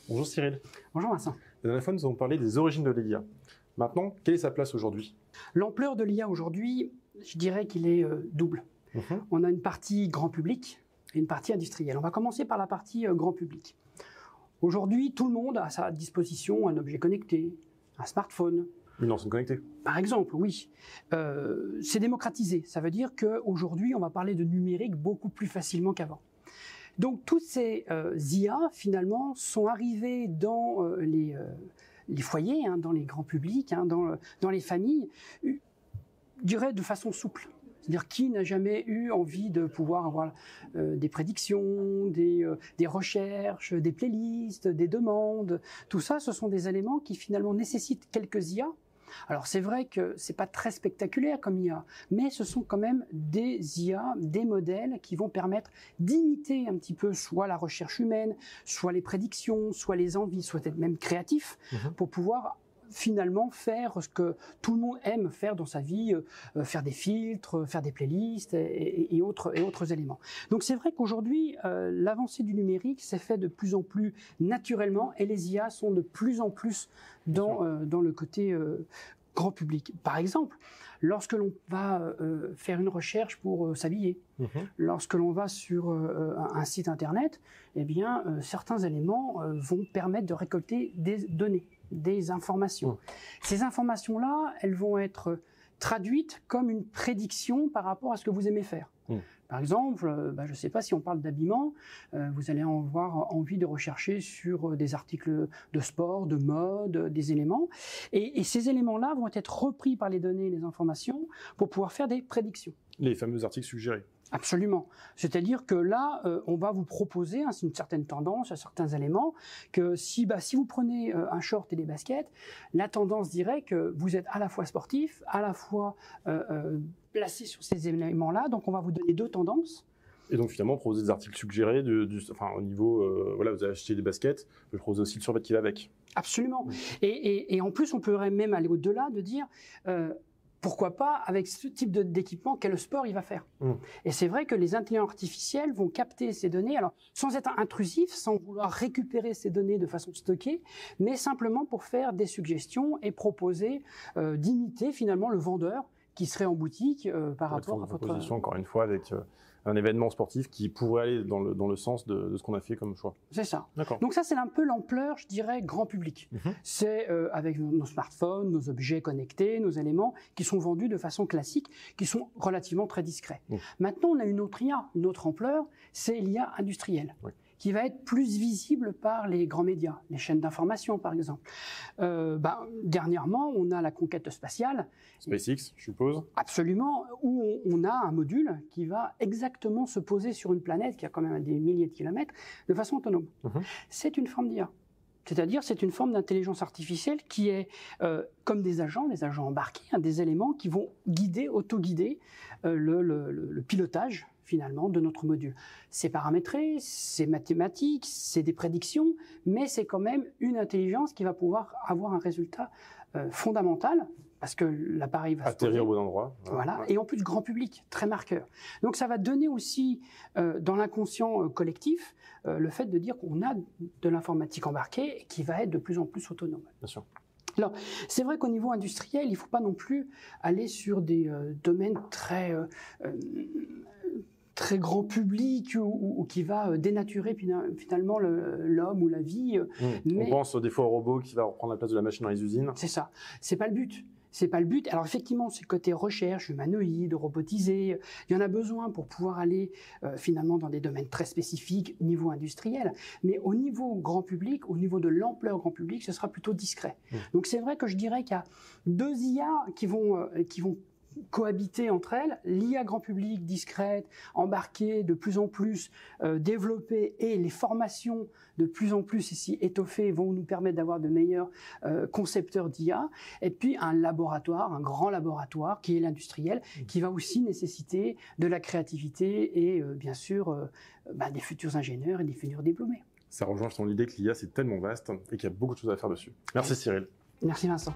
Bonjour Cyril. Bonjour Vincent. La dernière fois, nous avons parlé des origines de l'IA. Maintenant, quelle est sa place aujourd'hui? L'ampleur de l'IA aujourd'hui, je dirais qu'il est double. On a une partie grand public et une partie industrielle. On va commencer par la partie grand public. Aujourd'hui, tout le monde a à sa disposition un objet connecté, un smartphone. Une enceinte connectée. Par exemple, oui. C'est démocratisé. Ça veut dire qu'aujourd'hui, on va parler de numérique beaucoup plus facilement qu'avant. Donc, toutes ces IA, finalement, sont arrivées dans les foyers, dans les grands publics, dans les familles, je dirais de façon souple. C'est-à-dire, qui n'a jamais eu envie de pouvoir avoir des prédictions, des recherches, des playlists, des demandes. Tout ça, ce sont des éléments qui finalement nécessitent quelques IA. Alors c'est vrai que c'est pas très spectaculaire comme IA, mais ce sont quand même des IA, des modèles qui vont permettre d'imiter un petit peu soit la recherche humaine, soit les prédictions, soit les envies, soit être même créatif pour pouvoir finalement faire ce que tout le monde aime faire dans sa vie, faire des filtres, faire des playlists et autres éléments. Donc c'est vrai qu'aujourd'hui, l'avancée du numérique s'est fait de plus en plus naturellement et les IA sont de plus en plus dans le côté grand public. Par exemple, lorsque l'on va faire une recherche pour s'habiller, lorsque l'on va sur un site internet, eh bien, certains éléments vont permettre de récolter des données, des informations. Ces informations-là, elles vont être traduites comme une prédiction par rapport à ce que vous aimez faire. Par exemple, je ne sais pas si on parle d'habillement, vous allez avoir envie de rechercher sur des articles de sport, de mode, des éléments. Et ces éléments-là vont être repris par les données et les informations pour pouvoir faire des prédictions. Les fameux articles suggérés. Absolument. C'est-à-dire que là, on va vous proposer une certaine tendance, certains éléments, que si vous prenez un short et des baskets, la tendance dirait que vous êtes à la fois sportif, à la fois placé sur ces éléments-là. Donc, on va vous donner deux tendances. Et donc finalement, proposer des articles suggérés, au niveau, vous avez acheté des baskets, vous proposez aussi le survêt qui va avec. Absolument. Et en plus, on pourrait même aller au-delà de dire... pourquoi pas avec ce type d'équipement, quel sport il va faire. Et c'est vrai que les intelligences artificielles vont capter ces données, alors sans être intrusifs, sans vouloir récupérer ces données de façon stockée, mais simplement pour faire des suggestions et proposer d'imiter finalement le vendeur qui serait en boutique par rapport à votre... proposition, encore une fois, avec un événement sportif qui pourrait aller dans le sens de ce qu'on a fait comme choix. C'est ça. D'accord. Donc ça, c'est un peu l'ampleur, je dirais, grand public. C'est avec nos smartphones, nos objets connectés, nos éléments qui sont vendus de façon classique, qui sont relativement très discrets. Maintenant, on a une autre IA, une autre ampleur, c'est l'IA industrielle. Qui va être plus visible par les grands médias, les chaînes d'information par exemple. Dernièrement, on a la conquête spatiale. SpaceX, je suppose. Absolument, où on a un module qui va exactement se poser sur une planète qui a quand même des milliers de kilomètres de façon autonome. C'est une forme d'IA. C'est-à-dire, c'est une forme d'intelligence artificielle qui est comme des agents embarqués, des éléments qui vont guider, auto-guider le pilotage finalement de notre module. C'est paramétré, c'est mathématique, c'est des prédictions, mais c'est quand même une intelligence qui va pouvoir avoir un résultat fondamental parce que l'appareil va atterrir au bon endroit. Voilà, et en plus grand public, très marqueur. Donc ça va donner aussi dans l'inconscient collectif le fait de dire qu'on a de l'informatique embarquée et qui va être de plus en plus autonome. Bien sûr. Alors, c'est vrai qu'au niveau industriel, il ne faut pas non plus aller sur des domaines très grand public ou qui va dénaturer finalement l'homme ou la vie. On pense des fois au robot qui va reprendre la place de la machine dans les usines. C'est ça. C'est pas le but. C'est pas le but. Alors effectivement, c'est côté recherche, humanoïde, robotisé. Il y en a besoin pour pouvoir aller finalement dans des domaines très spécifiques, niveau industriel. Mais au niveau grand public, au niveau de l'ampleur grand public, ce sera plutôt discret. Donc c'est vrai que je dirais qu'il y a deux IA qui vont cohabiter entre elles, l'IA grand public discrète, embarquée, de plus en plus développée, et les formations de plus en plus ici étoffées vont nous permettre d'avoir de meilleurs concepteurs d'IA, et puis un laboratoire, un grand laboratoire qui est l'industriel, qui va aussi nécessiter de la créativité et bien sûr des futurs ingénieurs et des futurs diplômés. Ça rejoint son idée que l'IA c'est tellement vaste et qu'il y a beaucoup de choses à faire dessus. Merci Cyril. Merci Vincent.